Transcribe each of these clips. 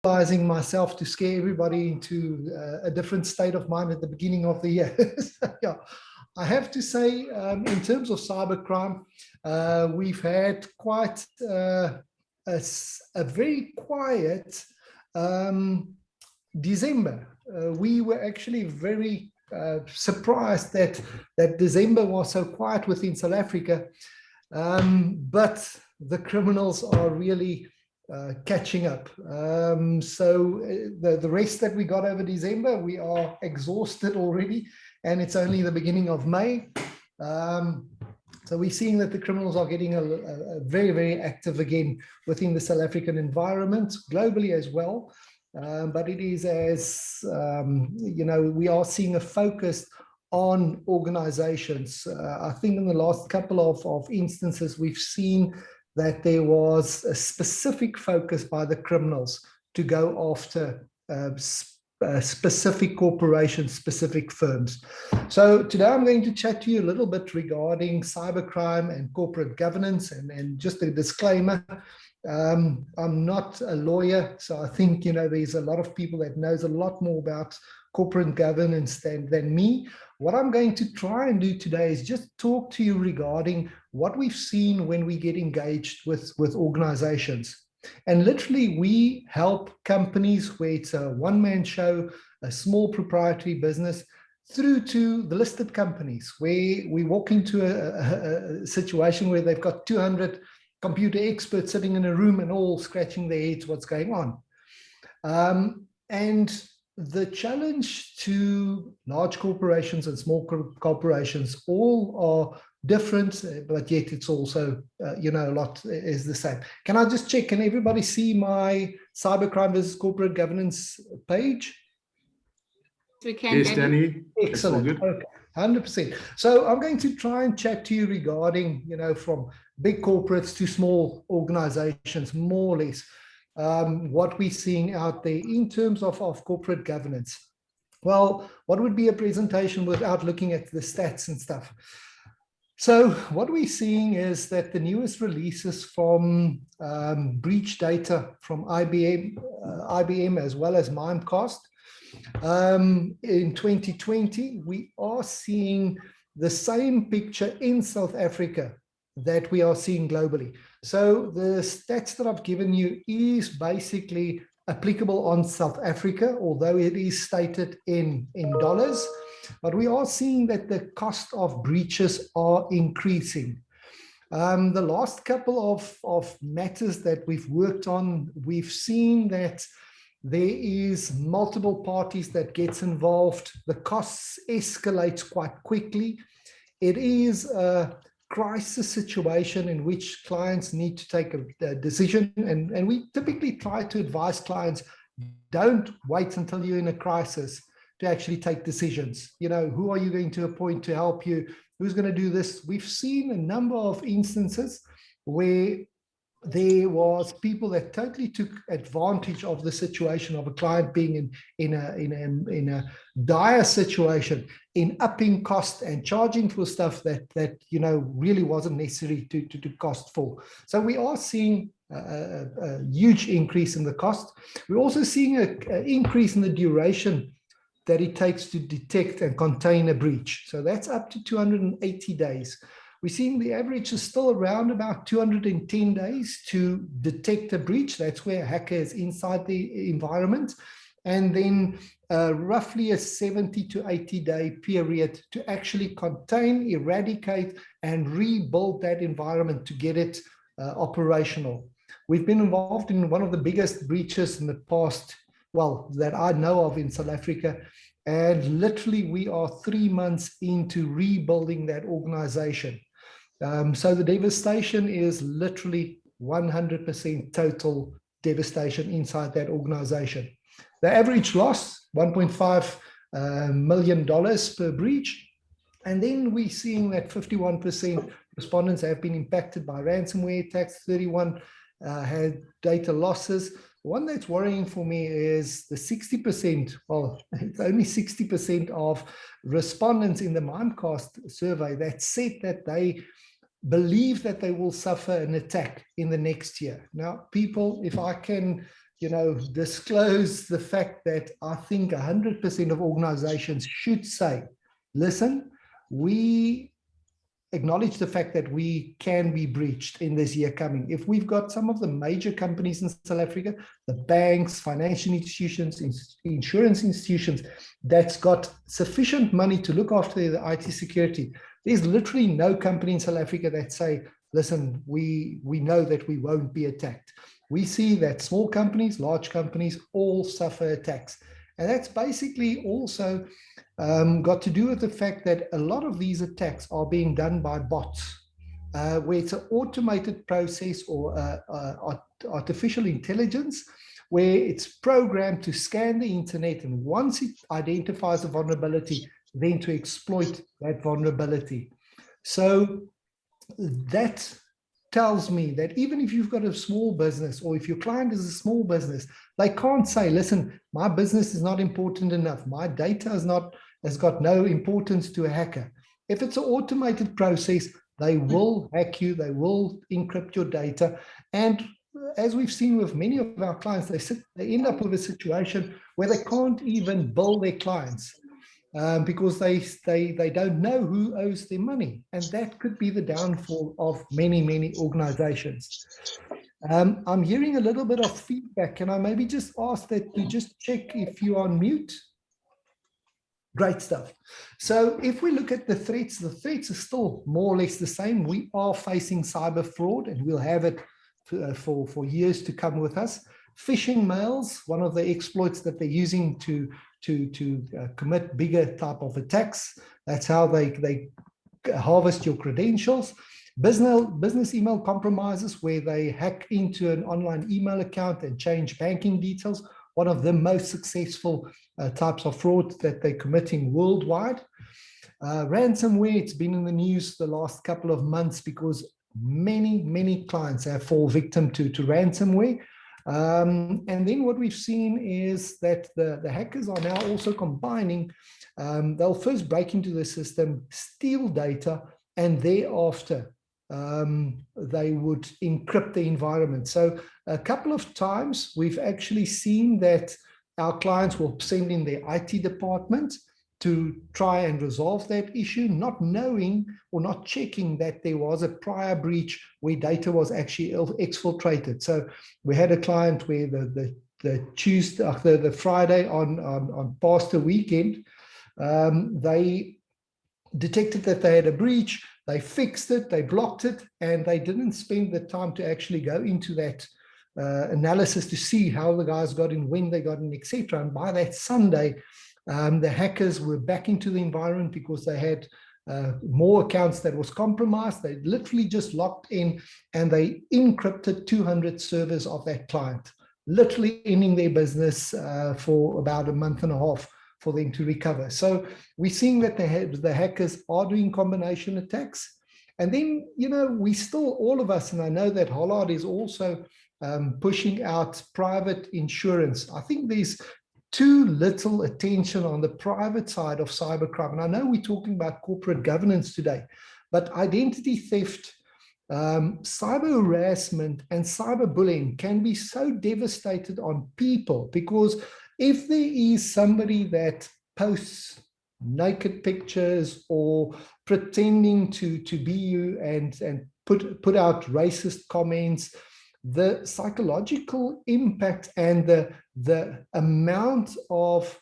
visualizing myself to scare everybody into a different state of mind at the beginning of the year. So, yeah, I have to say, in terms of cybercrime, we've had quite a very quiet December. We were actually very surprised that December was so quiet within South Africa, but the criminals are really catching up. So the rest that we got over December, we are exhausted already, and it's only the beginning of May. So we're seeing that the criminals are getting a very, very active again within the South African environment, globally as well. But it is as, you know, we are seeing a focus on organizations. I think in the last couple of instances, we've seen that there was a specific focus by the criminals to go after specific corporations, specific firms. So today I'm going to chat to you a little bit regarding cybercrime and corporate governance, and just a disclaimer, I'm not a lawyer, so I think, you know, there's a lot of people that knows a lot more about corporate governance than me. What I'm going to try and do today is just talk to you regarding what we've seen when we get engaged with organizations. And literally, we help companies where it's a one-man show, a small proprietary business, through to the listed companies, where we walk into a situation where they've got 200 computer experts sitting in a room and all scratching their heads what's going on. And the challenge to large corporations and small corporations all are different, but yet it's also, you know, a lot is the same. Can I just check, can everybody see my cybercrime versus corporate governance page? We can. Yes, Danny. Excellent. Good. Okay, 100%. So I'm going to try and chat to you regarding, you know, from big corporates to small organizations, more or less, what we're seeing out there in terms of corporate governance. Well, what would be a presentation without looking at the stats and stuff? So what we're seeing is that the newest releases from breach data from IBM as well as Mimecast, in 2020, we are seeing the same picture in South Africa that we are seeing globally. So the stats that I've given you is basically applicable on South Africa, although it is stated in dollars. But we are seeing that the cost of breaches are increasing. The last couple of matters that we've worked on, we've seen that there is multiple parties that gets involved. The costs escalates quite quickly. It is a crisis situation in which clients need to take a decision. And we typically try to advise clients, don't wait until you're in a crisis to actually take decisions. You know, who are you going to appoint to help you? Who's going to do this? We've seen a number of instances where there was people that totally took advantage of the situation of a client being in a dire situation, in upping cost and charging for stuff that you know really wasn't necessary to cost for. So we are seeing a huge increase in the cost. We're also seeing an increase in the duration that it takes to detect and contain a breach. So that's up to 280 days. We're seeing the average is still around about 210 days to detect a breach. That's where a hacker is inside the environment. And then roughly a 70 to 80 day period to actually contain, eradicate, and rebuild that environment to get it operational. We've been involved in one of the biggest breaches in the past, well, that I know of in South Africa. And literally we are 3 months into rebuilding that organization. So the devastation is literally 100% total devastation inside that organization. The average loss, $1.5 million per breach. And then we're seeing that 51% respondents have been impacted by ransomware attacks, 31 had data losses. One that's worrying for me is the 60%, well, it's only 60% of respondents in the Mimecast survey that said that they believe that they will suffer an attack in the next year. Now, people, if I can disclose the fact that I think 100% of organizations should say, listen, we acknowledge the fact that we can be breached in this year coming. If we've got some of the major companies in South Africa, the banks, financial institutions, insurance institutions, that's got sufficient money to look after the IT security, there's literally no company in South Africa that say, listen, we know that we won't be attacked. We see that small companies, large companies, all suffer attacks. And that's basically also got to do with the fact that a lot of these attacks are being done by bots, where it's an automated process or artificial intelligence, where it's programmed to scan the internet, and once it identifies a vulnerability, then to exploit that vulnerability. So that tells me that even if you've got a small business, or if your client is a small business, they can't say, listen, my business is not important enough, my data has got no importance to a hacker. If it's an automated process, they will hack you, they will encrypt your data. And as we've seen with many of our clients, they end up with a situation where they can't even bill their clients. Because they don't know who owes them money. And that could be the downfall of many, many organizations. I'm hearing a little bit of feedback. Can I maybe just ask that you just check if you're on mute? Great stuff. So if we look at the threats are still more or less the same. We are facing cyber fraud, and we'll have it for years to come with us. Phishing mails, one of the exploits that they're using to commit bigger type of attacks. That's how they harvest your credentials. Business email compromises, where they hack into an online email account and change banking details. One of the most successful types of fraud that they're committing worldwide. Ransomware, it's been in the news the last couple of months because many clients have fallen victim to ransomware. And then what we've seen is that the hackers are now also combining, they'll first break into the system, steal data, and thereafter they would encrypt the environment. So a couple of times we've actually seen that our clients will send in their IT department to try and resolve that issue, not knowing or not checking that there was a prior breach where data was actually exfiltrated. So we had a client where the Friday on past the weekend, they detected that they had a breach, they fixed it, they blocked it, and they didn't spend the time to actually go into that analysis to see how the guys got in, when they got in, etc. And by that Sunday, the hackers were back into the environment because they had more accounts that was compromised. They literally just locked in and they encrypted 200 servers of that client, literally ending their business for about a month and a half for them to recover. So we're seeing that the hackers are doing combination attacks. And then, we still, all of us, and I know that Hollard is also pushing out private insurance. I think there's too little attention on the private side of cybercrime. And I know we're talking about corporate governance today, but identity theft, cyber harassment, and cyberbullying can be so devastated on people, because if there is somebody that posts naked pictures or pretending to be you and put out racist comments, the psychological impact and the amount of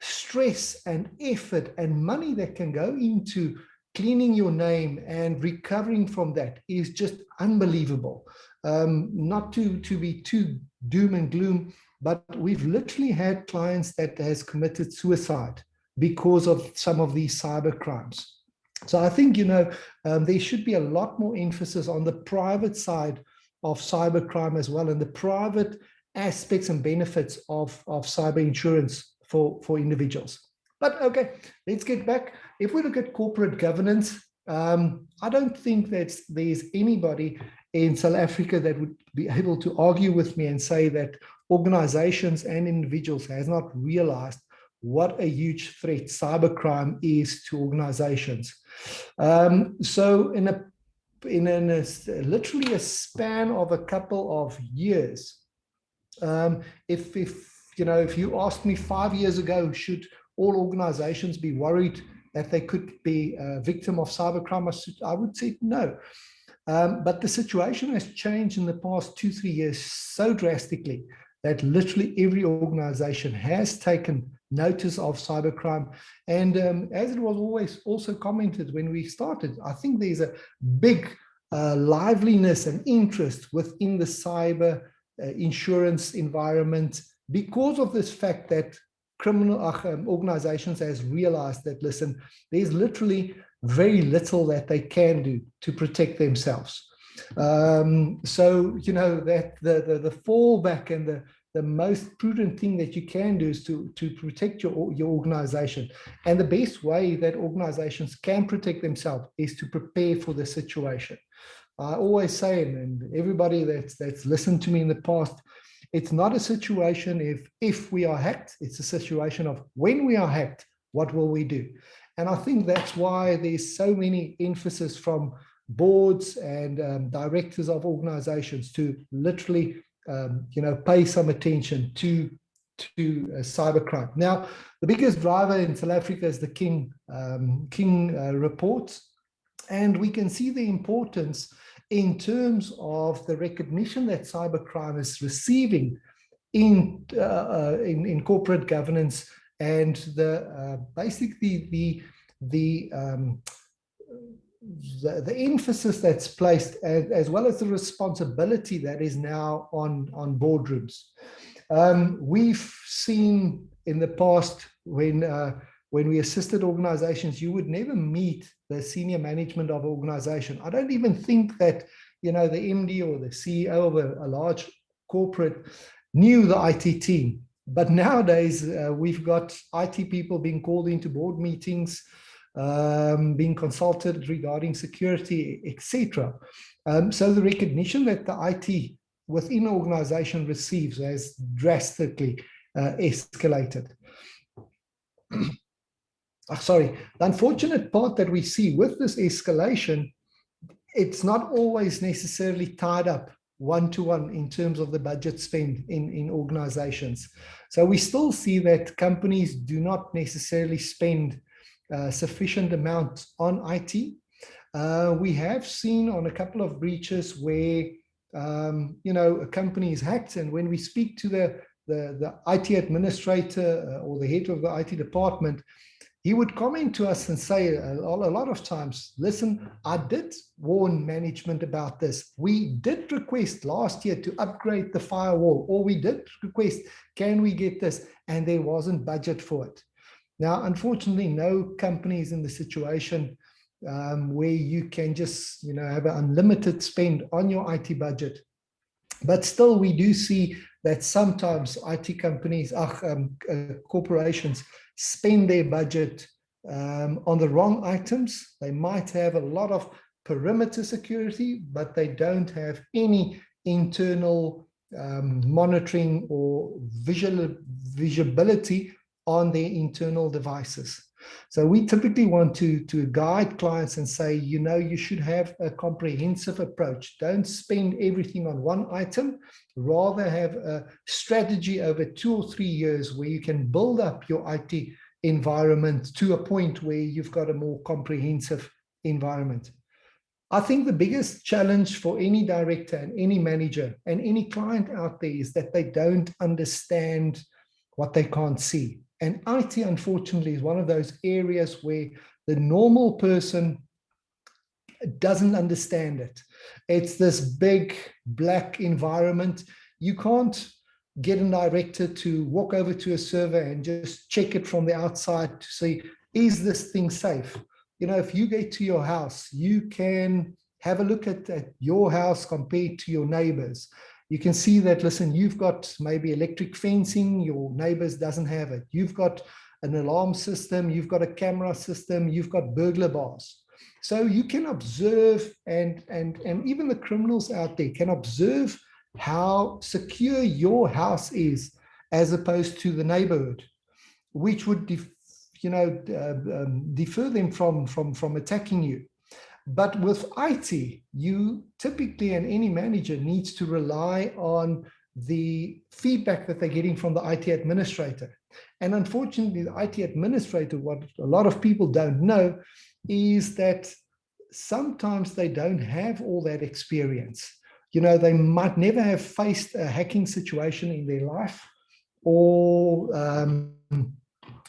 stress and effort and money that can go into cleaning your name and recovering from that is just unbelievable. Not to be too doom and gloom, but we've literally had clients that has committed suicide because of some of these cyber crimes. So I think, there should be a lot more emphasis on the private side of cybercrime as well, and the private aspects and benefits of cyber insurance for individuals. But okay, let's get back. If we look at corporate governance, I don't think that there's anybody in South Africa that would be able to argue with me and say that organizations and individuals has not realized what a huge threat cybercrime is to organizations. So in literally a span of a couple of years, If if you asked me 5 years ago, should all organizations be worried that they could be a victim of cybercrime, I would say no. But the situation has changed in the past 2-3 years so drastically that literally every organization has taken notice of cybercrime. And as it was always also commented when we started, I think there's a big liveliness and interest within the cyber insurance environment because of this fact that criminal organizations has realized that, listen, there's literally very little that they can do to protect themselves. So, that the fallback and the most prudent thing that you can do is to protect your organization. And the best way that organizations can protect themselves is to prepare for the situation. I always say, and everybody that's listened to me in the past, it's not a situation if we are hacked, it's a situation of when we are hacked, what will we do? And I think that's why there's so many emphasis from boards and directors of organizations to literally, pay some attention to cybercrime. Now, the biggest driver in South Africa is the King reports, and we can see the importance in terms of the recognition that cybercrime is receiving in corporate governance, and basically the emphasis that's placed, as well as the responsibility that is now on boardrooms. We've seen in the past when we assisted organizations, you would never meet the senior management of an organization. I don't even think that the MD or the CEO of a large corporate knew the IT team. But nowadays, we've got IT people being called into board meetings, being consulted regarding security, etc. So the recognition that the IT within an organization receives has drastically escalated. Sorry, the unfortunate part that we see with this escalation, it's not always necessarily tied up one-to-one in terms of the budget spend in organizations. So we still see that companies do not necessarily spend sufficient amount on IT. We have seen on a couple of breaches where a company is hacked, and when we speak to the IT administrator or the head of the IT department, he would comment to us and say a lot of times, listen, I did warn management about this. We did request last year to upgrade the firewall, or we did request, can we get this? And there wasn't budget for it. Now, unfortunately, no company is in the situation where you can just have an unlimited spend on your IT budget. But still, we do see that sometimes IT companies, corporations, spend their budget on the wrong items. They might have a lot of perimeter security, but they don't have any internal monitoring or visibility on their internal devices. So we typically want to guide clients and say, you should have a comprehensive approach. Don't spend everything on one item, rather have a strategy over 2 or 3 years where you can build up your IT environment to a point where you've got a more comprehensive environment. I think the biggest challenge for any director and any manager and any client out there is that they don't understand what they can't see. And IT, unfortunately, is one of those areas where the normal person doesn't understand it. It's this big black environment. You can't get a director to walk over to a server and just check it from the outside to see, is this thing safe? If you get to your house, you can have a look at your house compared to your neighbors. You can see that, listen, you've got maybe electric fencing, your neighbors doesn't have it. You've got an alarm system, you've got a camera system, you've got burglar bars. So you can observe, and even the criminals out there can observe how secure your house is as opposed to the neighborhood, which would defer them from attacking you. But with IT, you typically, and any manager needs to rely on the feedback that they're getting from the IT administrator. And unfortunately, the IT administrator, what a lot of people don't know, is that sometimes they don't have all that experience. You know, they might never have faced a hacking situation in their life, or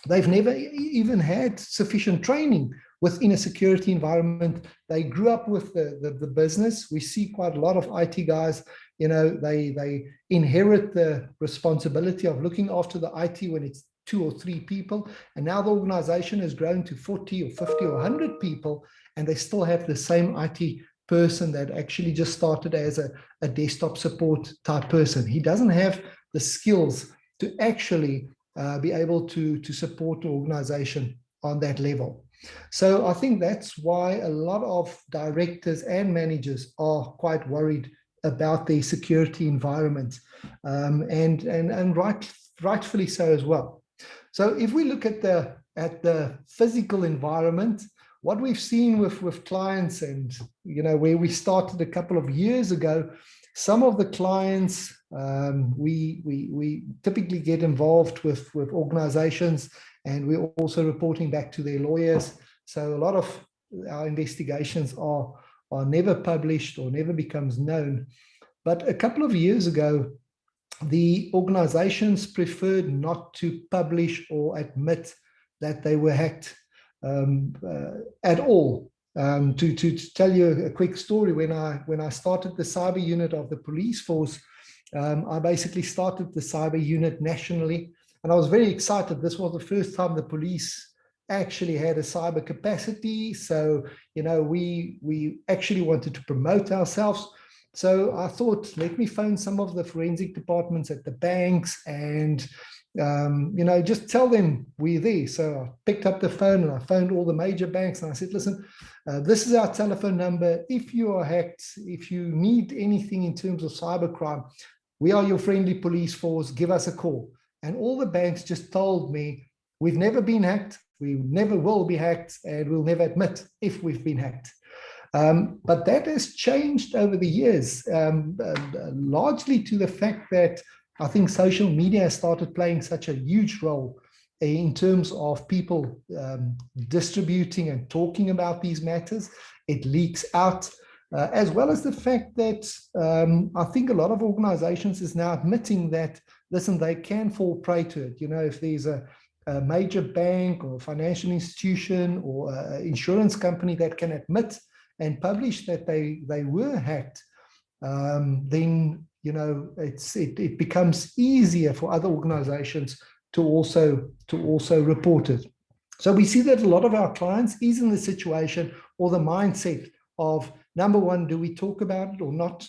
they've never even had sufficient training within a security environment. They grew up with the business. We see quite a lot of IT guys, you know, they inherit the responsibility of looking after the IT when it's 2 or 3 people. And now the organization has grown to 40 or 50 or 100 people, and they still have the same IT person that actually just started as a desktop support type person. He doesn't have the skills to actually be able to support the organization on that level. So I think that's why a lot of directors and managers are quite worried about the security environment, and rightfully so as well. So if we look at the physical environment, what we've seen with clients, and you know, where we started a couple of years ago, some of the clients, we typically get involved with organizations, and we're also reporting back to their lawyers. So a lot of our investigations are never published or never becomes known. But a couple of years ago, the organizations preferred not to publish or admit that they were hacked at all. To tell you a quick story, when I started the cyber unit of the police force, I basically started the cyber unit nationally, and I was very excited. This was the first time the police actually had a cyber capacity. So, you know, we actually wanted to promote ourselves. So I thought, let me phone some of the forensic departments at the banks and, you know, just tell them we're there. So I picked up the phone and I phoned all the major banks and I said, listen, this is our telephone number. If you are hacked, if you need anything in terms of cybercrime, we are your friendly police force, give us a call. And all the banks just told me, we've never been hacked, we never will be hacked, and we'll never admit if we've been hacked. But that has changed over the years, largely to the fact that I think social media has started playing such a huge role in terms of people distributing and talking about these matters. It leaks out, as well as the fact that I think a lot of organizations is now admitting that, listen, they can fall prey to it. You know, if there's a major bank or financial institution or insurance company that can admit and publish that they were hacked, then, you know, it becomes easier for other organizations to also report it. So we see that a lot of our clients is in the situation or the mindset of, number one, do we talk about it or not?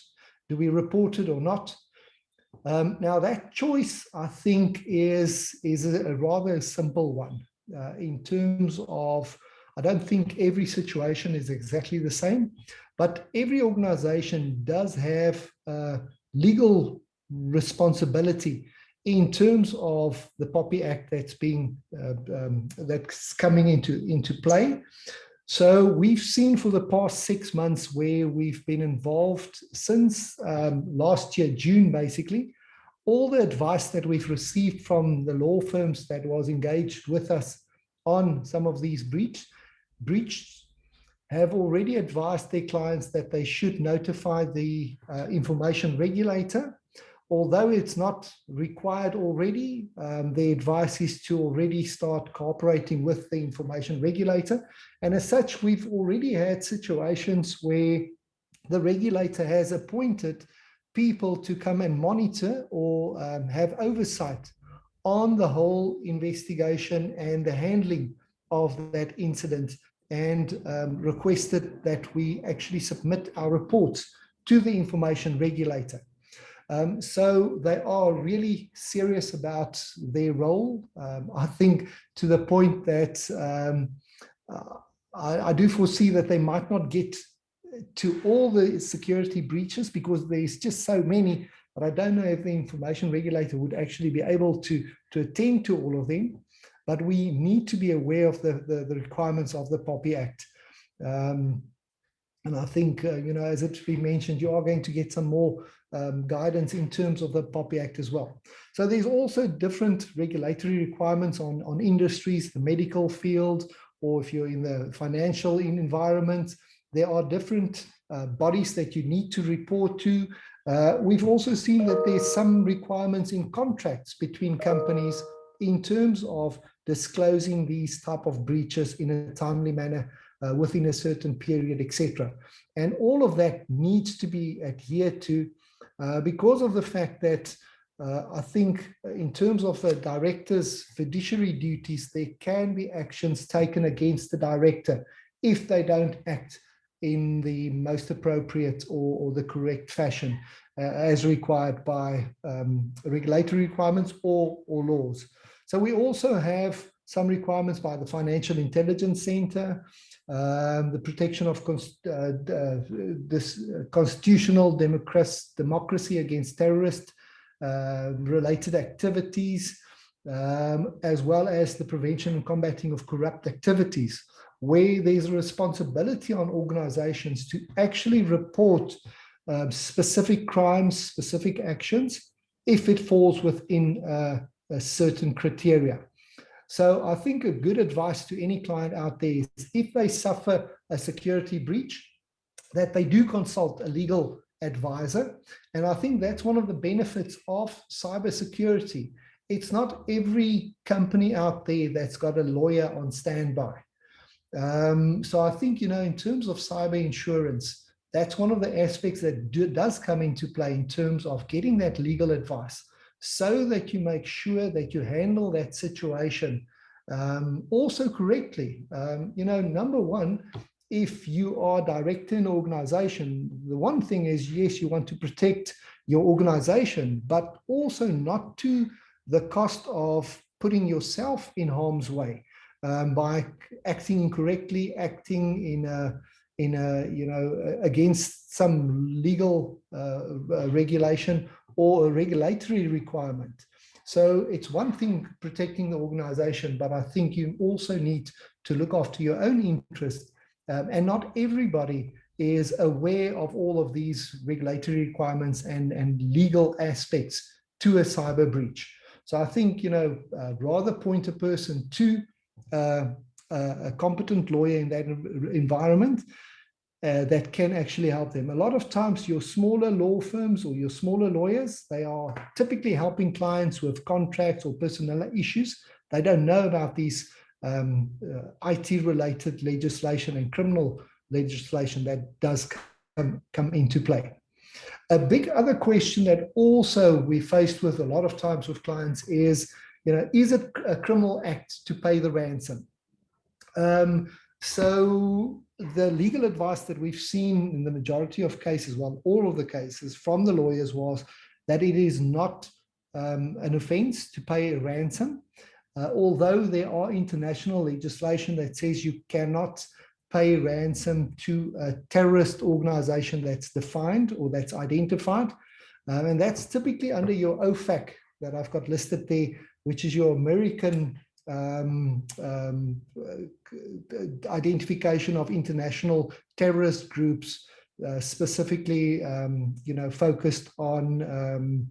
Do we report it or not? Now that choice, I think, is a rather simple one in terms of, I don't think every situation is exactly the same, but every organization does have legal responsibility in terms of the POPIA Act that's being that's coming into play. So we've seen for the past 6 months, where we've been involved since last year, June, basically, all the advice that we've received from the law firms that was engaged with us on some of these breaches have already advised their clients that they should notify the information regulator. Although it's not required already, the advice is to already start cooperating with the information regulator. And as such, we've already had situations where the regulator has appointed people to come and monitor or have oversight on the whole investigation and the handling of that incident, and requested that we actually submit our reports to the information regulator. So they are really serious about their role. I think to the point that I do foresee that they might not get to all the security breaches because there's just so many, but I don't know if the information regulator would actually be able to attend to all of them. But we need to be aware of the requirements of the POPIA Act. And I think, as it's been mentioned, you are going to get some more guidance in terms of the POPIA Act as well. So there's also different regulatory requirements on industries, the medical field, or if you're in the financial environment, there are different bodies that you need to report to. We've also seen that there's some requirements in contracts between companies in terms of disclosing these type of breaches in a timely manner within a certain period, etc. And all of that needs to be adhered to because of the fact that I think in terms of the director's fiduciary duties, there can be actions taken against the director if they don't act in the most appropriate or the correct fashion as required by regulatory requirements or laws. So we also have some requirements by the Financial Intelligence Center, the protection of this constitutional democracy against terrorist related activities, as well as the prevention and combating of corrupt activities, where there's a responsibility on organizations to actually report specific crimes, specific actions, if it falls within a certain criteria. So I think a good advice to any client out there is if they suffer a security breach, that they do consult a legal advisor. And I think that's one of the benefits of cybersecurity. It's not every company out there that's got a lawyer on standby. So I think, in terms of cyber insurance, that's one of the aspects that does come into play in terms of getting that legal advice, so that you make sure that you handle that situation also correctly. Number one, if you are directing an organization, the one thing is, yes, you want to protect your organization, but also not to the cost of putting yourself in harm's way by acting incorrectly, acting against some legal regulation or a regulatory requirement. So it's one thing protecting the organization, but I think you also need to look after your own interest. And not everybody is aware of all of these regulatory requirements and legal aspects to a cyber breach. So I think, rather point a person to a competent lawyer in that environment that can actually help them. A lot of times your smaller law firms or your smaller lawyers, they are typically helping clients with contracts or personnel issues. They don't know about these IT-related legislation and criminal legislation that does come into play. A big other question that also we're faced with a lot of times with clients is, is it a criminal act to pay the ransom? So the legal advice that we've seen in the majority of cases, well, all of the cases from the lawyers, was that it is not an offense to pay a ransom, although there are international legislation that says you cannot pay ransom to a terrorist organization that's defined or that's identified. And that's typically under your OFAC that I've got listed there, which is your American identification of international terrorist groups, specifically, focused on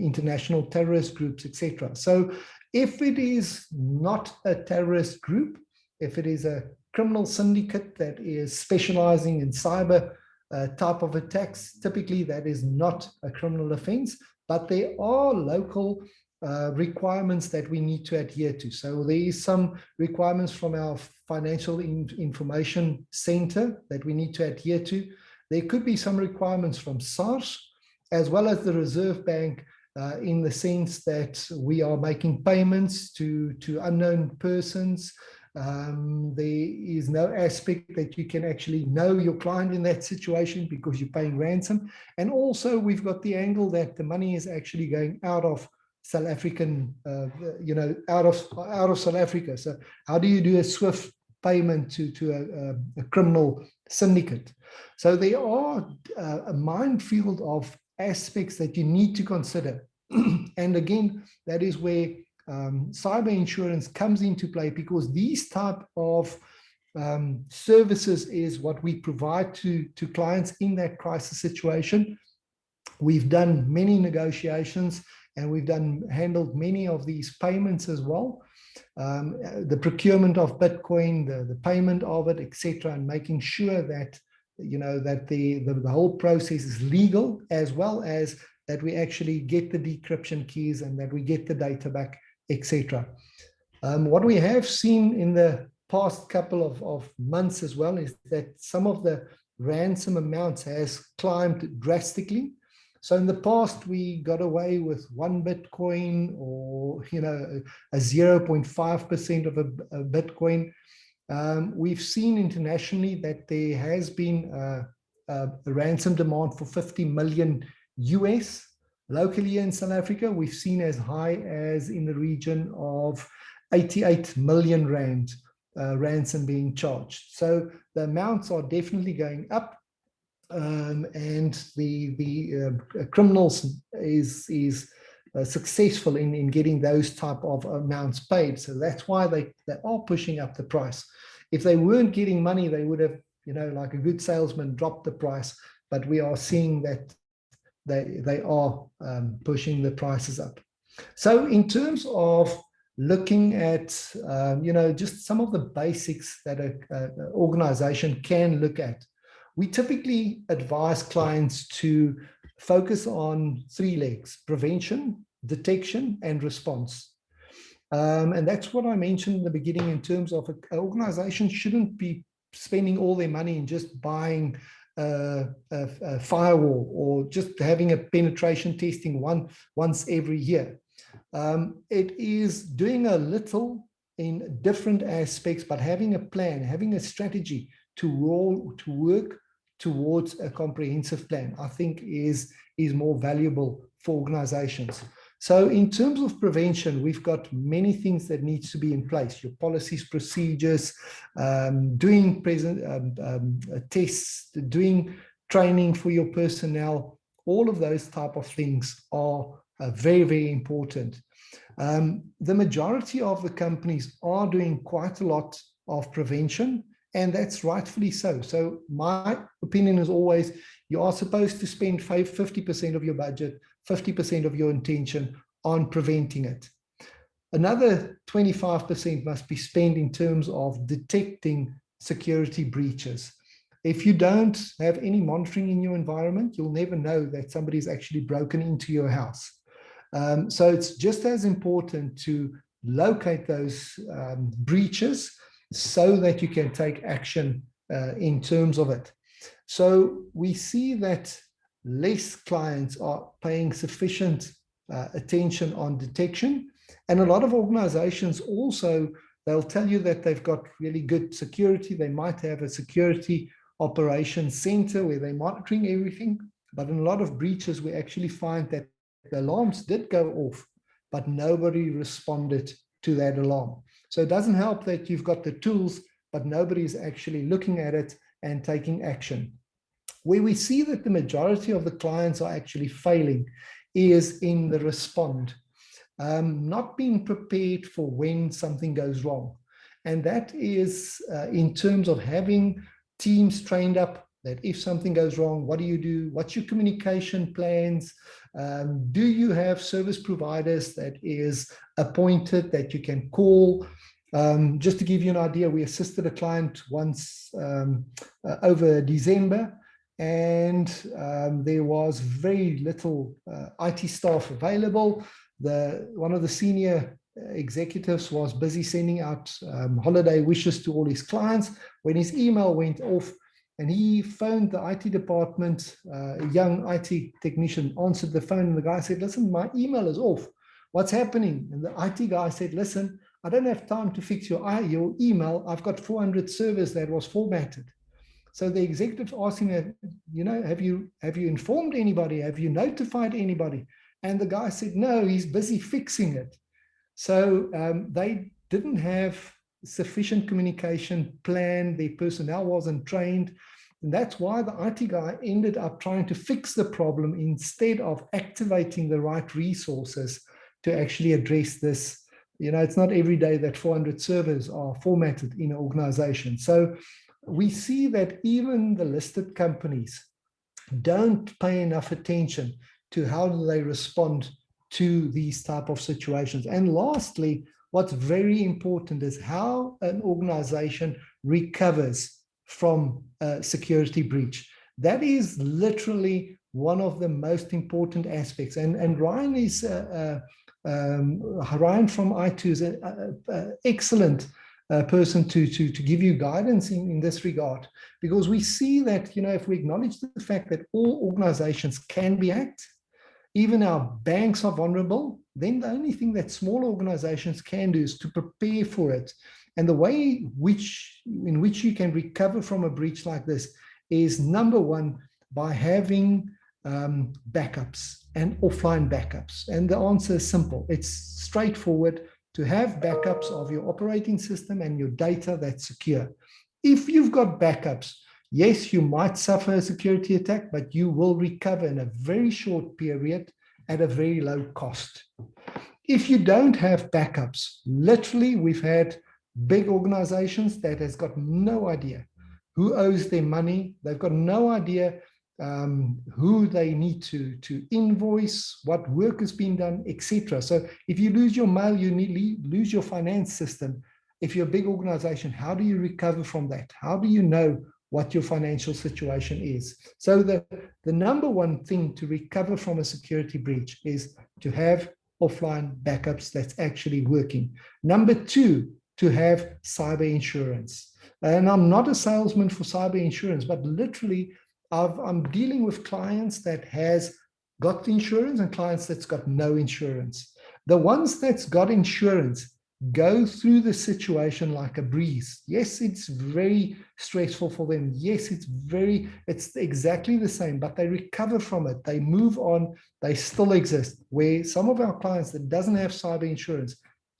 international terrorist groups, etc. So if it is not a terrorist group, if it is a criminal syndicate that is specializing in cyber type of attacks, typically that is not a criminal offense, but there are local requirements that we need to adhere to. So there is some requirements from our Financial Information Center that we need to adhere to. There could be some requirements from SARS, as well as the Reserve Bank, in the sense that we are making payments to unknown persons. There is no aspect that you can actually know your client in that situation because you're paying ransom. And also we've got the angle that the money is actually going out of South African, out of South Africa. So how do you do a swift payment to a criminal syndicate? So there are a minefield of aspects that you need to consider. And again, that is where cyber insurance comes into play, because these type of services is what we provide to clients in that crisis situation. We've done many negotiations, and we've handled many of these payments as well. The procurement of Bitcoin, the payment of it, etc., and making sure that that the whole process is legal, as well as that we actually get the decryption keys and that we get the data back, etc. What we have seen in the past couple of months as well is that some of the ransom amounts has climbed drastically. So in the past, we got away with 1 Bitcoin or a 0.5% of a Bitcoin. We've seen internationally that there has been a ransom demand for 50 million US. Locally in South Africa, we've seen as high as in the region of 88 million rand ransom being charged. So the amounts are definitely going up, and the criminals is successful in getting those type of amounts paid. So that's why they are pushing up the price. If they weren't getting money, they would have, like a good salesman, dropped the price. But we are seeing that they are pushing the prices up. So in terms of looking at, just some of the basics that an organization can look at, we typically advise clients to focus on 3 legs: prevention, detection, and response. And that's what I mentioned in the beginning in terms of an organization shouldn't be spending all their money in just buying a firewall or just having a penetration testing once every year. It is doing a little in different aspects, but having a plan, having a strategy to work towards a comprehensive plan, I think is more valuable for organizations. So in terms of prevention, we've got many things that needs to be in place: your policies, procedures, doing tests, doing training for your personnel. All of those type of things are very, very important. The majority of the companies are doing quite a lot of prevention, and that's rightfully so. So my opinion is always, you are supposed to spend 50% of your budget, 50% of your intention on preventing it. Another 25% must be spent in terms of detecting security breaches. If you don't have any monitoring in your environment, you'll never know that somebody's actually broken into your house. So it's just as important to locate those breaches so that you can take action in terms of it. So we see that less clients are paying sufficient attention on detection. And a lot of organizations also, they'll tell you that they've got really good security. They might have a security operations center where they're monitoring everything. But in a lot of breaches, we actually find that the alarms did go off, but nobody responded to that alarm. So it doesn't help that you've got the tools, but nobody's actually looking at it and taking action. Where we see that the majority of the clients are actually failing is in the respond, not being prepared for when something goes wrong. And that is in terms of having teams trained up that if something goes wrong, what do you do? What's your communication plans? Do you have service providers that is appointed that you can call? Just to give you an idea, we assisted a client once over December, and there was very little IT staff available. One of the senior executives was busy sending out holiday wishes to all his clients when his email went off, and he phoned the IT department. A young IT technician answered the phone, and the guy said, "Listen, my email is off. What's happening?" And the IT guy said, "Listen, I don't have time to fix your email. I've got 400 servers that was formatted." So the executive asked him, have you informed anybody? Have you notified anybody? And the guy said, no, he's busy fixing it. So they didn't have sufficient communication plan. Their personnel wasn't trained. And that's why the IT guy ended up trying to fix the problem instead of activating the right resources to actually address this it's not every day that 400 servers are formatted in an organization. So we see that even the listed companies don't pay enough attention to how do they respond to these type of situations. And lastly, what's very important is how an organization recovers from a security breach. That is literally one of the most important aspects. And Ryan is Ryan from I2 is an excellent person to give you guidance in this regard, because we see that, if we acknowledge the fact that all organizations can be hacked, even our banks are vulnerable, then the only thing that small organizations can do is to prepare for it. And the way in which you can recover from a breach like this is, number one, by having backups and offline backups. And the answer is simple. It's straightforward to have backups of your operating system and your data that's secure. If you've got backups, yes, you might suffer a security attack, but you will recover in a very short period at a very low cost. If you don't have backups, literally, we've had big organizations that has got no idea who owes their money. They've got no idea who they need to invoice, what work has been done, etc. So if you lose your mail, you lose your finance system. If you're a big organization, how do you recover from that? How do you know what your financial situation is? So the number one thing to recover from a security breach is to have offline backups that's actually working. Number two, to have cyber insurance. And I'm not a salesman for cyber insurance, but literally I'm dealing with clients that has got insurance and clients that's got no insurance. The ones that's got insurance go through the situation like a breeze. Yes, it's very stressful for them. Yes, it's exactly the same, but they recover from it. They move on. They still exist. Where some of our clients that doesn't have cyber insurance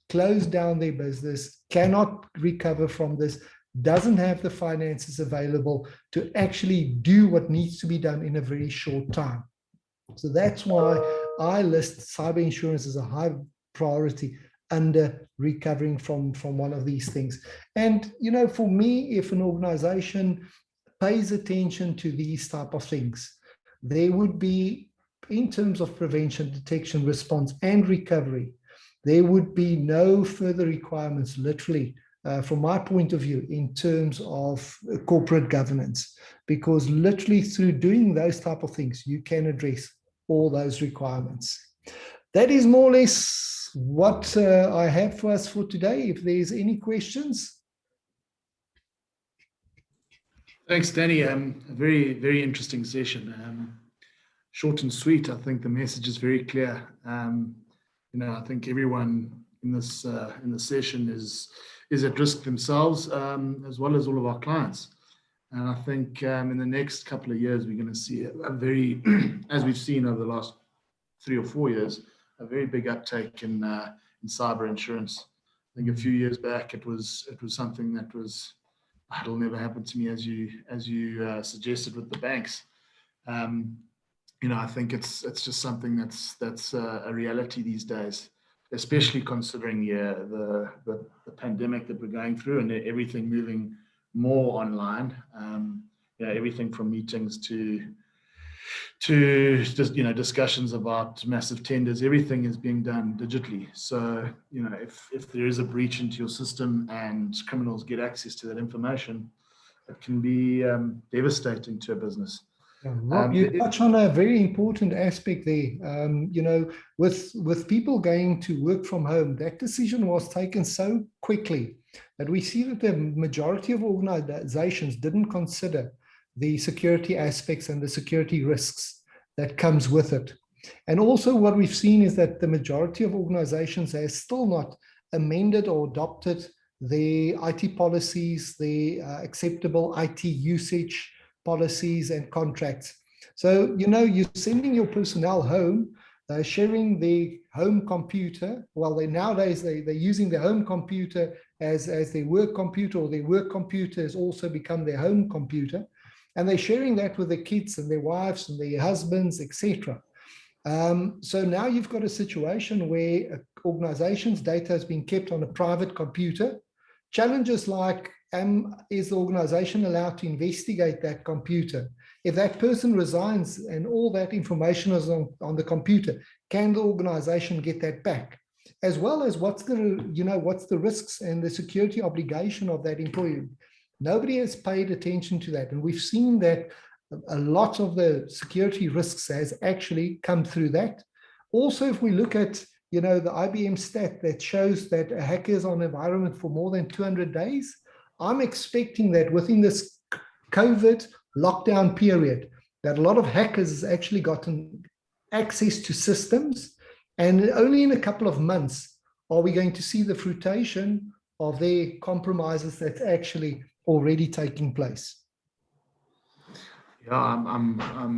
close down their business, cannot recover from this, doesn't have the finances available to actually do what needs to be done in a very short time. So that's why I list cyber insurance as a high priority under recovering from one of these things. And, for me, if an organization pays attention to these type of things, there would be, in terms of prevention, detection, response, and recovery, there would be no further requirements, literally, from my point of view, in terms of corporate governance, because literally through doing those type of things, you can address all those requirements. That is more or less what I have for us for today. If there's any questions. Thanks, Danny. A very, very interesting session. Short and sweet. I think the message is very clear. I think everyone in this session is at risk themselves, as well as all of our clients. And I think in the next couple of years, we're going to see a very, as we've seen over the last 3 or 4 years, a very big uptake in cyber insurance. I think a few years back, it was something that was, it'll never happen to me, as you suggested with the banks. I think it's just something that's a reality these days, especially considering the pandemic that we're going through and everything moving more online. Everything from meetings to just discussions about massive tenders. Everything is being done digitally. So if there is a breach into your system and criminals get access to that information, it can be devastating to a business. Rob, you touch on a very important aspect there. With people going to work from home, that decision was taken so quickly that we see that the majority of organizations didn't consider the security aspects and the security risks that comes with it. And also what we've seen is that the majority of organizations have still not amended or adopted their IT policies, their acceptable IT usage policies and contracts. So, you're sending your personnel home, sharing their home computer. Well, nowadays they're using their home computer as their work computer, or their work computer has also become their home computer. And they're sharing that with their kids and their wives and their husbands, etc. So now you've got a situation where an organization's data has been kept on a private computer. Challenges like, is the organization allowed to investigate that computer? If that person resigns and all that information is on the computer, can the organization get that back? As well as what's the risks and the security obligation of that employee? Nobody has paid attention to that. And we've seen that a lot of the security risks has actually come through that. Also, if we look at the IBM stat that shows that a hacker is on environment for more than 200 days, I'm expecting that within this COVID lockdown period, that a lot of hackers has actually gotten access to systems, and only in a couple of months are we going to see the fruition of their compromises that's actually already taking place. Yeah, I'm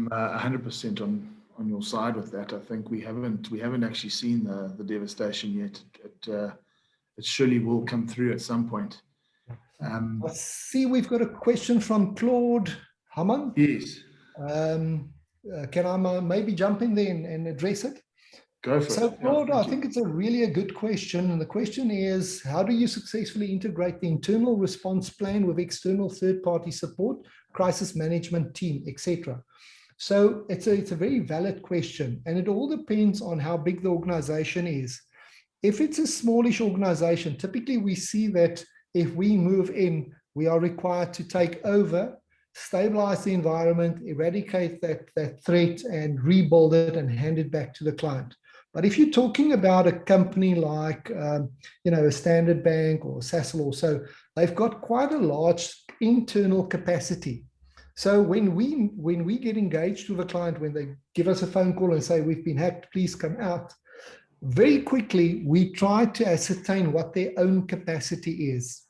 100% on your side with that. I think we haven't actually seen the devastation yet. It surely will come through at some point. I see we've got a question from Claude Hammond. Yes. Can I maybe jump in there and address it? Go for it. So, Claude, I think it's a really good question. And the question is, how do you successfully integrate the internal response plan with external third-party support, crisis management team, etc.? So it's a very valid question. And it all depends on how big the organization is. If it's a smallish organization, typically we see that if we move in, we are required to take over, stabilize the environment, eradicate that threat, and rebuild it and hand it back to the client. But if you're talking about a company like, a Standard Bank or Sasol or so, they've got quite a large internal capacity. So when we get engaged with a client, when they give us a phone call and say, we've been hacked, please come out, very quickly, we try to ascertain what their own capacity is.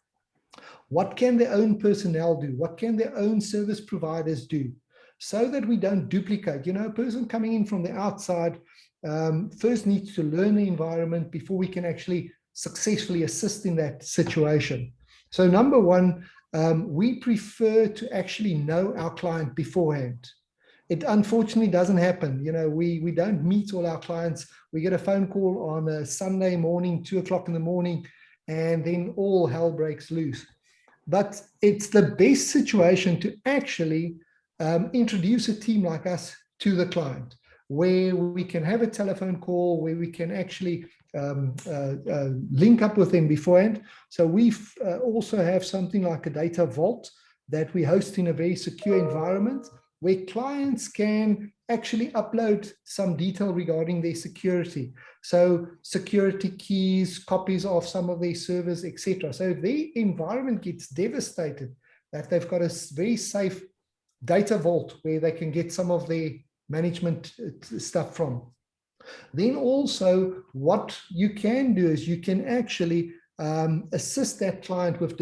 What can their own personnel do? What can their own service providers do? So that we don't duplicate. A person coming in from the outside first needs to learn the environment before we can actually successfully assist in that situation. So number one, we prefer to actually know our client beforehand. It unfortunately doesn't happen. We don't meet all our clients. We get a phone call on a Sunday morning, 2 o'clock in the morning, and then all hell breaks loose. But it's the best situation to actually introduce a team like us to the client, where we can have a telephone call, where we can actually link up with them beforehand. So we also have something like a data vault that we host in a very secure environment, where clients can actually upload some detail regarding their security. So security keys, copies of some of their servers, etc. So if their environment gets devastated, that they've got a very safe data vault where they can get some of their management stuff from. Then also what you can do is you can actually assist that client with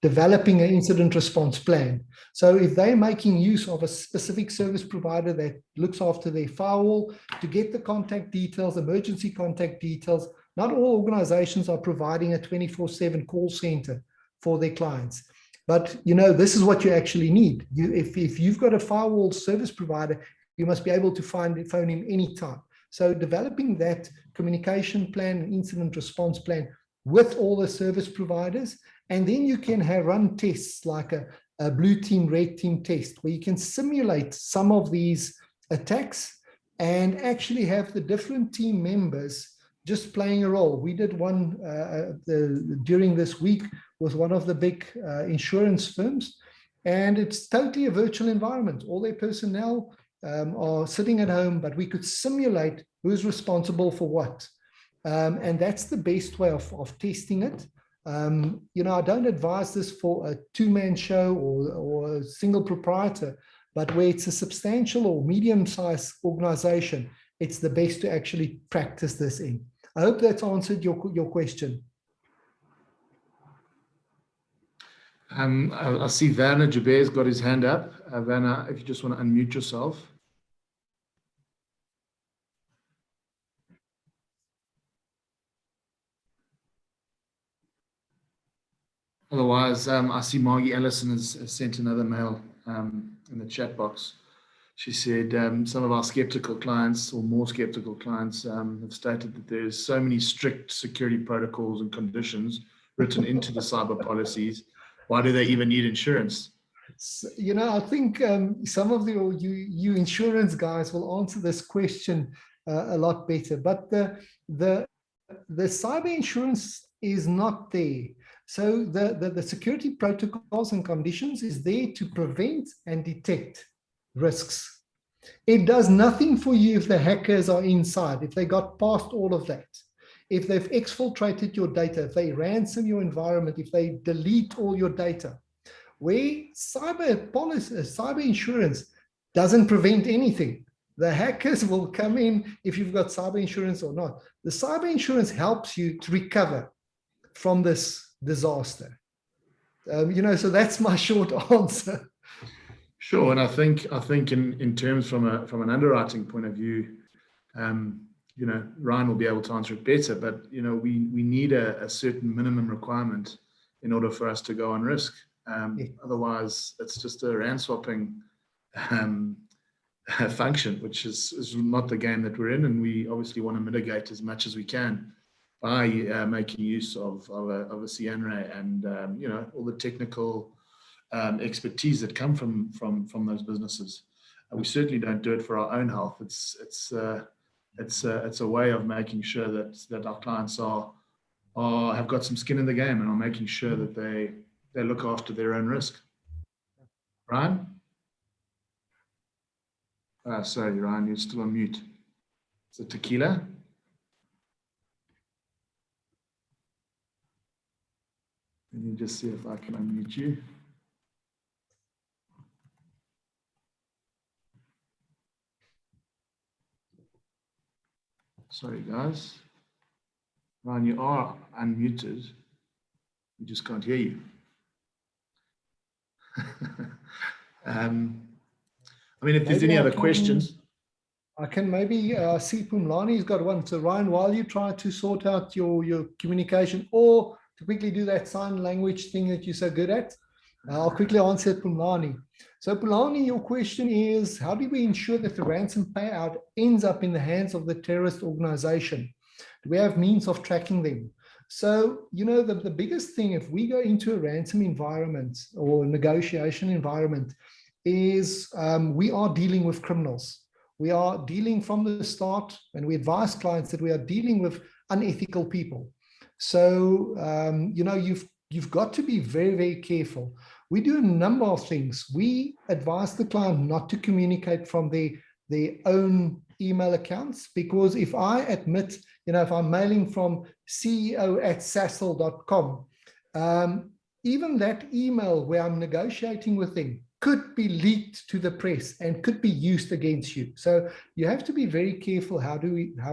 developing an incident response plan. So if they're making use of a specific service provider that looks after their firewall, to get the contact details, emergency contact details, not all organizations are providing a 24/7 call center for their clients. But this is what you actually need. If you've got a firewall service provider, you must be able to phone him anytime. So developing that communication plan, incident response plan with all the service providers, and then you can run tests like a blue team, red team test, where you can simulate some of these attacks and actually have the different team members just playing a role. We did one during this week with one of the big insurance firms, and it's totally a virtual environment. All their personnel are sitting at home, but we could simulate who's responsible for what. And that's the best way of testing it. I don't advise this for a two-man show or a single proprietor, but where it's a substantial or medium-sized organization, it's the best to actually practice this in. I hope that's answered your question. I see Werner Joubert got his hand up. Werner, if you just want to unmute yourself. Otherwise, I see Margie Ellison has sent another mail in the chat box. She said some of our skeptical clients, or more skeptical clients, have stated that there's so many strict security protocols and conditions written into the cyber policies. Why do they even need insurance? You know, I think some of you insurance guys will answer this question a lot better. But the cyber insurance is not there. So the security protocols and conditions is there to prevent and detect risks. It does nothing for you if the hackers are inside, if they got past all of that, if they've exfiltrated your data, if they ransom your environment, if they delete all your data. Where cyber insurance doesn't prevent anything. The hackers will come in if you've got cyber insurance or not. The cyber insurance helps you to recover from this disaster. You know, so that's my short answer. Sure, and I think in terms from an underwriting point of view, you know, Ryan will be able to answer it better. But you know, we need a certain minimum requirement in order for us to go on risk. Otherwise, it's just a ransom-swapping function, which is not the game that we're in, and we obviously want to mitigate as much as we can by making use of a Cyanre and you know, all the technical expertise that come from those businesses. We certainly don't do it for our own health. It's a way of making sure that our clients have got some skin in the game and are making sure that they look after their own risk. Ryan? Sorry, Ryan, you're still on mute. Is it tequila? Let me just see if I can unmute you. Sorry, guys. Ryan, you are unmuted. We just can't hear you. I mean, if there's any other questions. I can maybe see Pumlani's got one. So Ryan, while you try to sort out your communication, or to quickly do that sign language thing that you're so good at, I'll quickly answer Pumlani. So Pumlani, your question is, how do we ensure that the ransom payout ends up in the hands of the terrorist organization? Do we have means of tracking them? So, you know, the biggest thing, if we go into a ransom environment or negotiation environment, is we are dealing with criminals. We are dealing from the start, and we advise clients that we are dealing with unethical people. So, you know, you've got to be very, very careful. We do a number of things. We advise the client not to communicate from their own email accounts, because if I admit, you know, if I'm mailing from ceo@sasol.com, even that email where I'm negotiating with them could be leaked to the press and could be used against you. So you have to be very careful how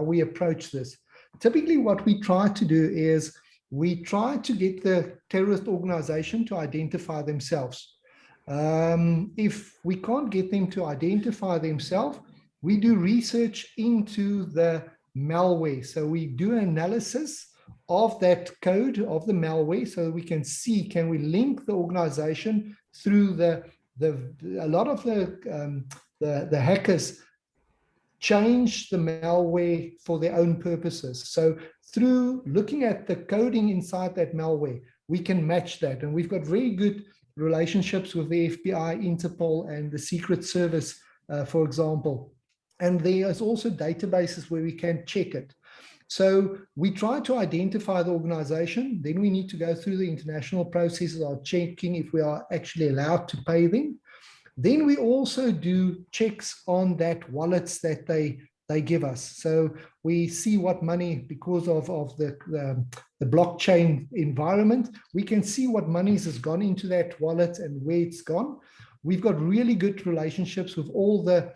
we approach this. Typically what we try to do is we try to get the terrorist organization to identify themselves. If we can't get them to identify themselves, we do research into the malware. So we do analysis of that code of the malware so we can see, can we link the organization through a lot of the hackers change the malware for their own purposes. So through looking at the coding inside that malware, we can match that. And we've got very good relationships with the FBI, Interpol, and the Secret Service, for example. And there's also databases where we can check it. So we try to identify the organization. Then we need to go through the international processes of checking if we are actually allowed to pay them. Then we also do checks on that wallets that they give us. So we see what money, because of the blockchain environment, we can see what monies has gone into that wallet and where it's gone. We've got really good relationships with all the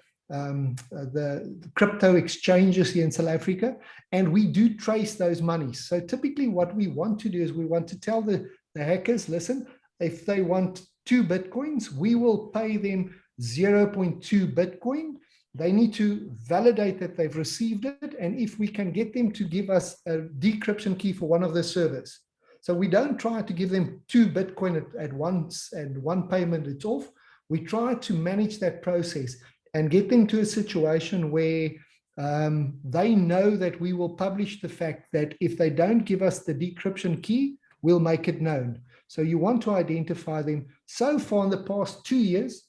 crypto exchanges here in South Africa, and we do trace those monies. So typically what we want to do is we want to tell the hackers, listen, if they want 2 Bitcoins, we will pay them 0.2 Bitcoin. They need to validate that they've received it, and if we can get them to give us a decryption key for one of the servers. So we don't try to give them 2 Bitcoin at once and one payment it's off. We try to manage that process. and get them to a situation where they know that we will publish the fact that if they don't give us the decryption key, we'll make it known. So you want to identify them. So far in the past 2 years,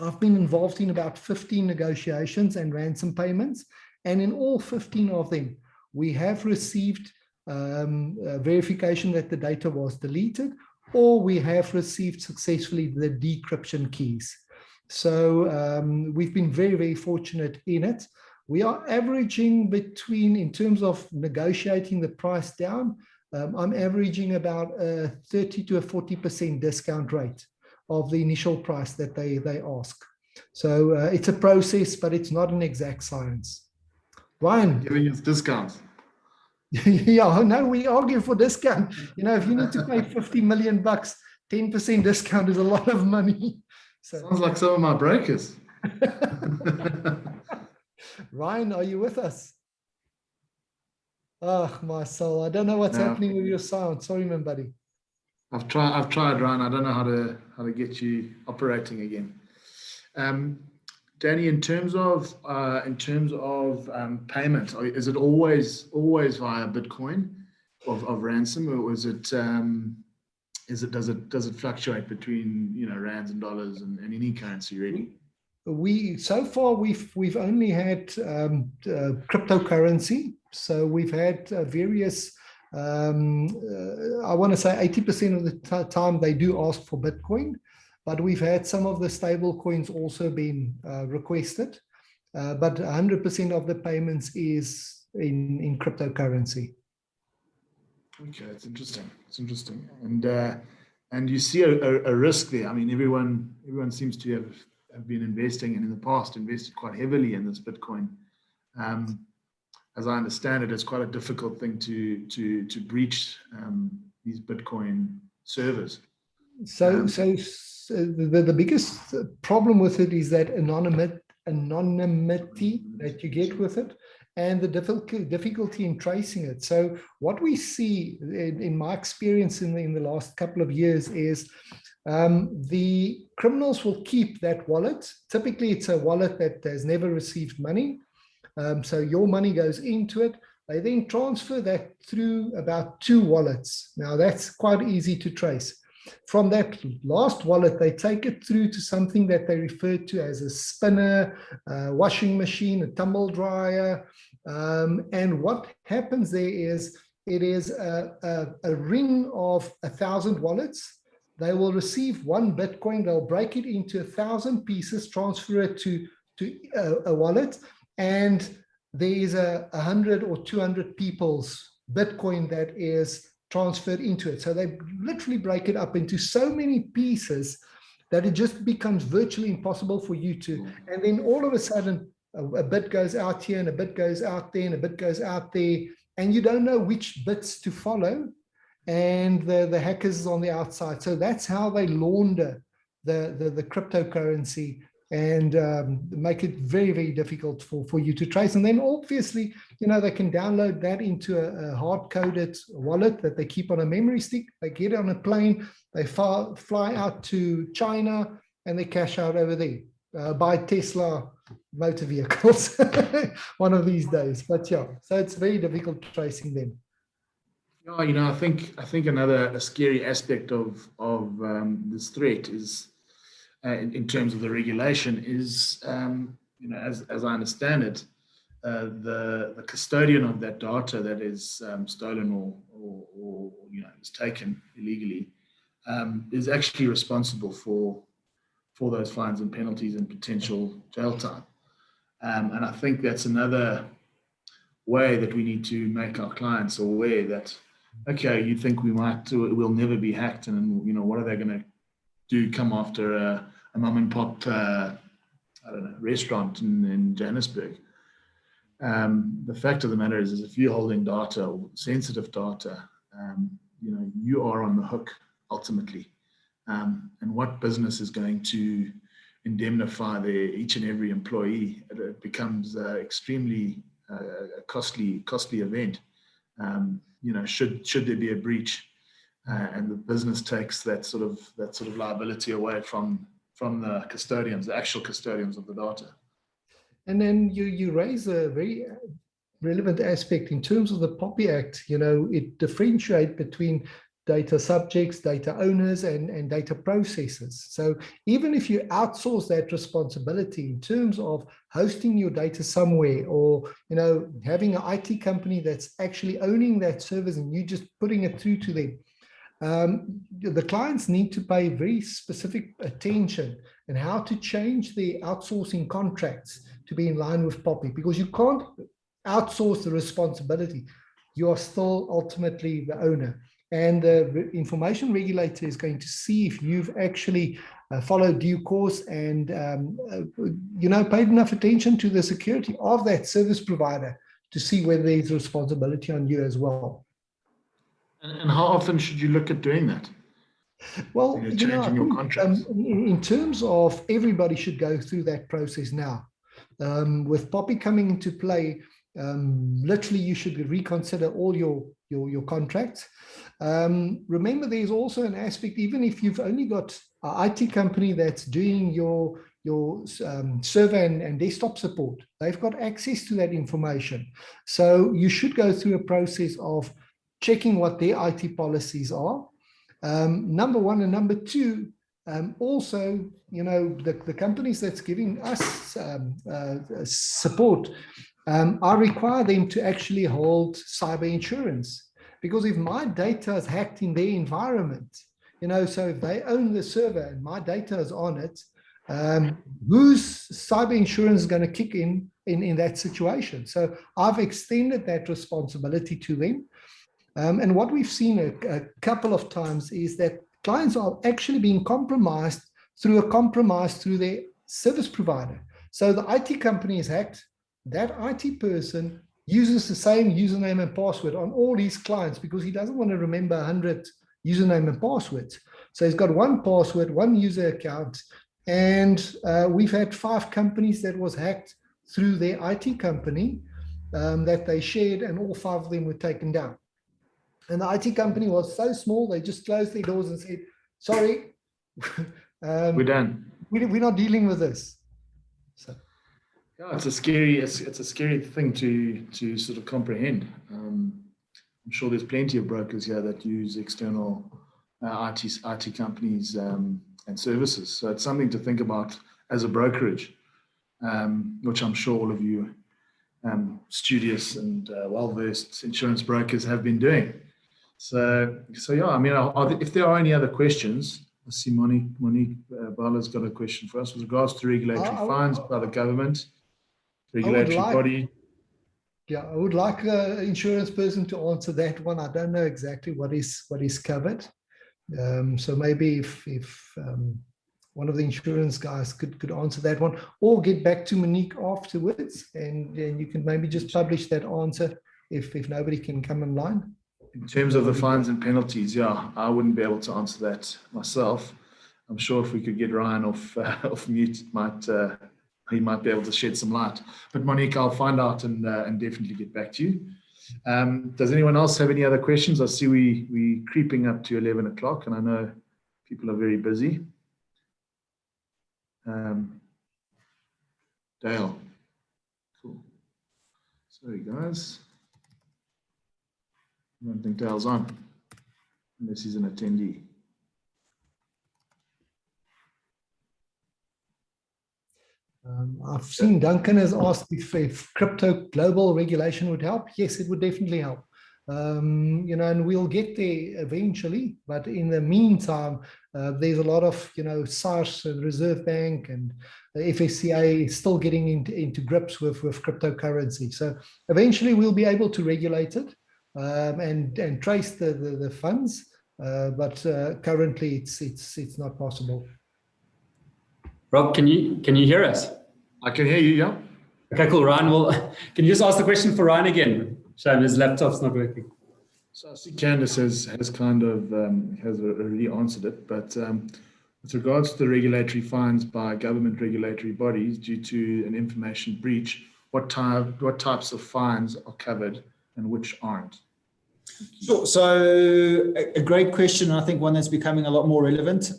I've been involved in about 15 negotiations and ransom payments. And in all 15 of them, we have received verification that the data was deleted, or we have received successfully the decryption keys. So we've been very, very fortunate in it. We are averaging between, in terms of negotiating the price down, I'm averaging about a 30 to a 40% discount rate of the initial price that they ask. So it's a process, but it's not an exact science. Ryan. Giving us discounts. Yeah, no, we argue for discount. You know, if you need to pay 50 million bucks, 10% discount is a lot of money. So, sounds like some of my brokers. Ryan, are you with us? Oh, my soul. I don't know what's happening with your sound. Sorry, man, buddy. I've tried, Ryan. I don't know how to get you operating again. Danny, in terms of payment, is it always via Bitcoin of Ransom, or is it does it fluctuate between, you know, rands and dollars and any currency really? So far we've only had cryptocurrency. So we've had various. I want to say 80% of the time they do ask for Bitcoin, but we've had some of the stable coins also been requested. But 100% of the payments is in cryptocurrency. Okay, it's interesting. It's interesting, and you see a risk there. I mean, everyone seems to have been investing, and in the past invested quite heavily in this Bitcoin. As I understand it, it's quite a difficult thing to breach these Bitcoin servers. So the biggest problem with it is that anonymity that you get with it, and the difficulty in tracing it. So what we see in my experience in the last couple of years is the criminals will keep that wallet. Typically, it's a wallet that has never received money. So your money goes into it. They then transfer that through about 2 wallets. Now, that's quite easy to trace. From that last wallet, they take it through to something that they refer to as a spinner, a washing machine, a tumble dryer. And what happens there is it is a ring of 1,000 wallets. They will receive 1 Bitcoin. They'll break it into 1,000 pieces, transfer it to a wallet. And there is 100 or 200 people's Bitcoin that is transferred into it. So they literally break it up into so many pieces that it just becomes virtually impossible for you to. And then all of a sudden, a bit goes out here and a bit goes out there and a bit goes out there. And you don't know which bits to follow. And the hackers is on the outside. So that's how they launder the cryptocurrency and make it very, very difficult for you to trace. And then obviously, you know, they can download that into a hard-coded wallet that they keep on a memory stick. They get on a plane, they fly out to China, and they cash out over there. Buy Tesla motor vehicles one of these days. But yeah, so it's very difficult tracing them. Yeah, you know, I think another scary aspect of this threat is, in terms of the regulation, is you know, as I understand it, the custodian of that data that is stolen or you know, is taken illegally is actually responsible for those fines and penalties and potential jail time. And I think that's another way that we need to make our clients aware that, okay, you think we'll never be hacked, and you know, what are they going to do? Come after a mom and pop, I don't know, restaurant in Johannesburg? The fact of the matter is if you're holding data or sensitive data, you know, you are on the hook ultimately. And what business is going to indemnify each and every employee? It becomes extremely costly event. You know, should there be a breach, and the business takes that sort of liability away from the custodians, the actual custodians of the data. And then you raise a very relevant aspect in terms of the POPIA Act. It differentiates between data subjects, data owners, and data processors. So even if you outsource that responsibility in terms of hosting your data somewhere, or having an IT company that's actually owning that service and you just putting it through to them, the clients need to pay very specific attention and how to change their outsourcing contracts to be in line with POPIA, because you can't outsource the responsibility. You are still ultimately the owner. And the information regulator is going to see if you've actually followed due course and paid enough attention to the security of that service provider to see whether there's responsibility on you as well. And how often should you look at doing that? Well, changing your contracts. In terms of, everybody should go through that process now. With POPIA coming into play, literally you should reconsider all your contracts. Remember, there's also an aspect, even if you've only got an IT company that's doing your server and desktop support, they've got access to that information. So you should go through a process of checking what their IT policies are. Number one, and number two, also, the companies that's giving us support, I require them to actually hold cyber insurance. Because if my data is hacked in their environment, so if they own the server and my data is on it, whose cyber insurance is going to kick in that situation? So I've extended that responsibility to them. And what we've seen a couple of times is that clients are actually being compromised through their service provider. So the IT company is hacked. That IT person uses the same username and password on all his clients because he doesn't want to remember 100 username and passwords. So he's got one password, one user account, and we've had 5 companies that was hacked through their IT company that they shared, and all 5 of them were taken down. And the IT company was so small, they just closed their doors and said, sorry, we're done. We're not dealing with this. So. Yeah, it's a scary thing to sort of comprehend. I'm sure there's plenty of brokers here that use external IT companies and services. So it's something to think about as a brokerage, which I'm sure all of you studious and well-versed insurance brokers have been doing. So yeah, I mean, if there are any other questions, I see Monique Bala's got a question for us with regards to regulatory fines by the government. Regulatory body. Yeah, I would like an insurance person to answer that one. I don't know exactly what is covered. So maybe if one of the insurance guys could answer that one, or get back to Monique afterwards, and you can maybe just publish that answer if nobody can come online. In terms of the fines and penalties, yeah, I wouldn't be able to answer that myself. I'm sure if we could get Ryan off mute, he might be able to shed some light. But Monique, I'll find out and definitely get back to you. Does anyone else have any other questions? I see we creeping up to 11 o'clock, and I know people are very busy. Dale. Cool. Sorry, guys. I don't think Dale's on, unless he's an attendee. I've seen Duncan has asked if crypto global regulation would help. Yes, it would definitely help. And we'll get there eventually. But in the meantime, there's a lot of, SARS and Reserve Bank and the FSCA still getting into grips with cryptocurrency. So eventually we'll be able to regulate it and trace the funds. But currently it's not possible. Rob, can you hear us? I can hear you, yeah. Okay, cool. Ryan, well, can you just ask the question for Ryan again? Shame his laptop's not working. So I see Candice has already answered it, but with regards to the regulatory fines by government regulatory bodies due to an information breach, what types of fines are covered and which aren't? So a great question, I think one that's becoming a lot more relevant.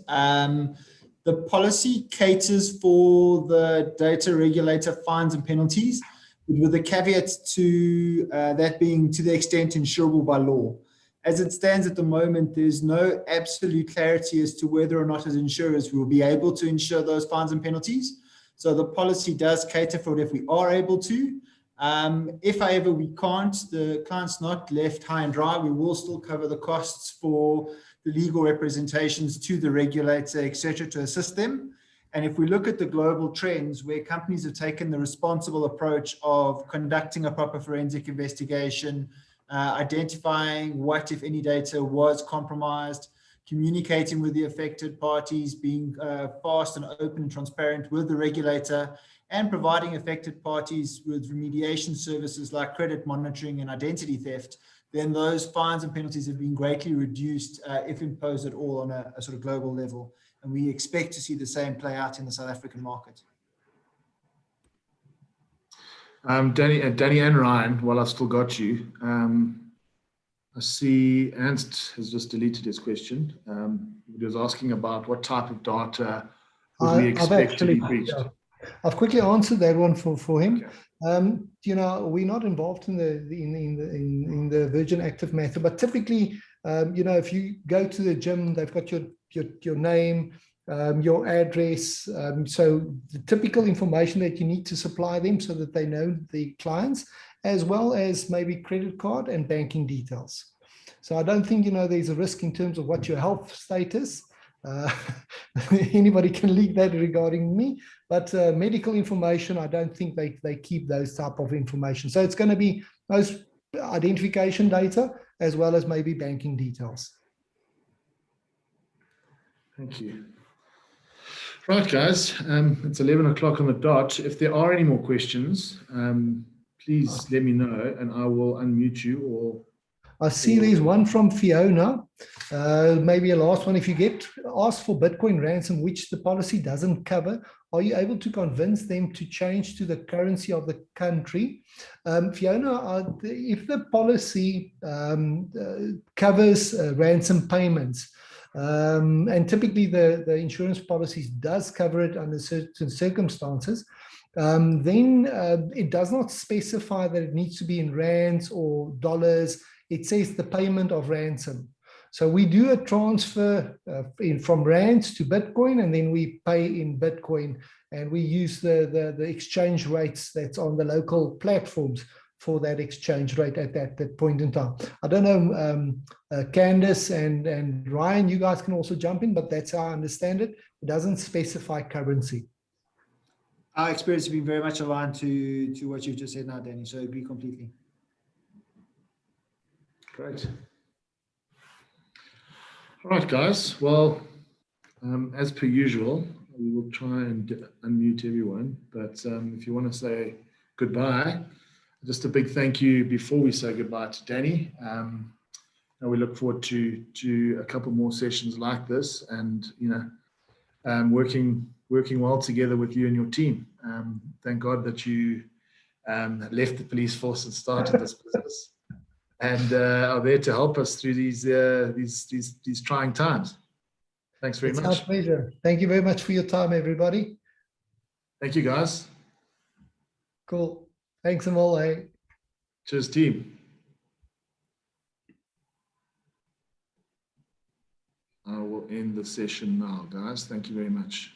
The policy caters for the data regulator fines and penalties, with the caveat to that being to the extent insurable by law. As it stands at the moment, there's no absolute clarity as to whether or not as insurers we will be able to insure those fines and penalties. So the policy does cater for it if we are able to. If, however, we can't, the client's not left high and dry, we will still cover the costs for the legal representations to the regulator, etc., to assist them. And if we look at the global trends where companies have taken the responsible approach of conducting a proper forensic investigation, identifying what, if any, data was compromised, communicating with the affected parties, being fast and open and transparent with the regulator, and providing affected parties with remediation services like credit monitoring and identity theft, then those fines and penalties have been greatly reduced, if imposed at all, on a sort of global level. And we expect to see the same play out in the South African market. Danny and Ryan, while I've still got you, I see Ernst has just deleted his question. He was asking about what type of data would we expect to be breached. Yeah. I've quickly answered that one for him. Okay. You know, we're not involved in the Virgin Active matter, but typically, you know, if you go to the gym, they've got your name, your address, so the typical information that you need to supply them so that they know the clients, as well as maybe credit card and banking details. So I don't think, you know, there's a risk in terms of what your health status. Anybody can leak that regarding me, but medical information, I don't think they keep those type of information. So it's going to be those identification data as well as maybe banking details. Thank you. Right, guys, it's 11 o'clock on the dot. If there are any more questions, please let me know and I will unmute you. Or I see there's one from Fiona, maybe a last one. If you get asked for Bitcoin ransom, which the policy doesn't cover, are you able to convince them to change to the currency of the country? Fiona, if the policy covers ransom payments, and typically the insurance policies does cover it under certain circumstances, then it does not specify that it needs to be in rands or dollars. It says the payment of ransom. So we do a transfer from rands to Bitcoin, and then we pay in Bitcoin, and we use the exchange rates that's on the local platforms for that exchange rate at that point in time. I don't know, Candace and Ryan, you guys can also jump in, but that's how I understand it. It doesn't specify currency. Our experience has been very much aligned to what you've just said now, Danny, so I agree completely. Great. All right, guys. Well, as per usual, we will try and unmute everyone. But if you want to say goodbye, just a big thank you before we say goodbye to Danny. And we look forward to a couple more sessions like this, and working well together with you and your team. Thank God that you left the police force and started this business, and are there to help us through these trying times. Thanks very much. It's our pleasure. Thank you very much for your time, everybody. Thank you, guys. Cool. Thanks, Amal. Cheers, team. I will end the session now, guys. Thank you very much.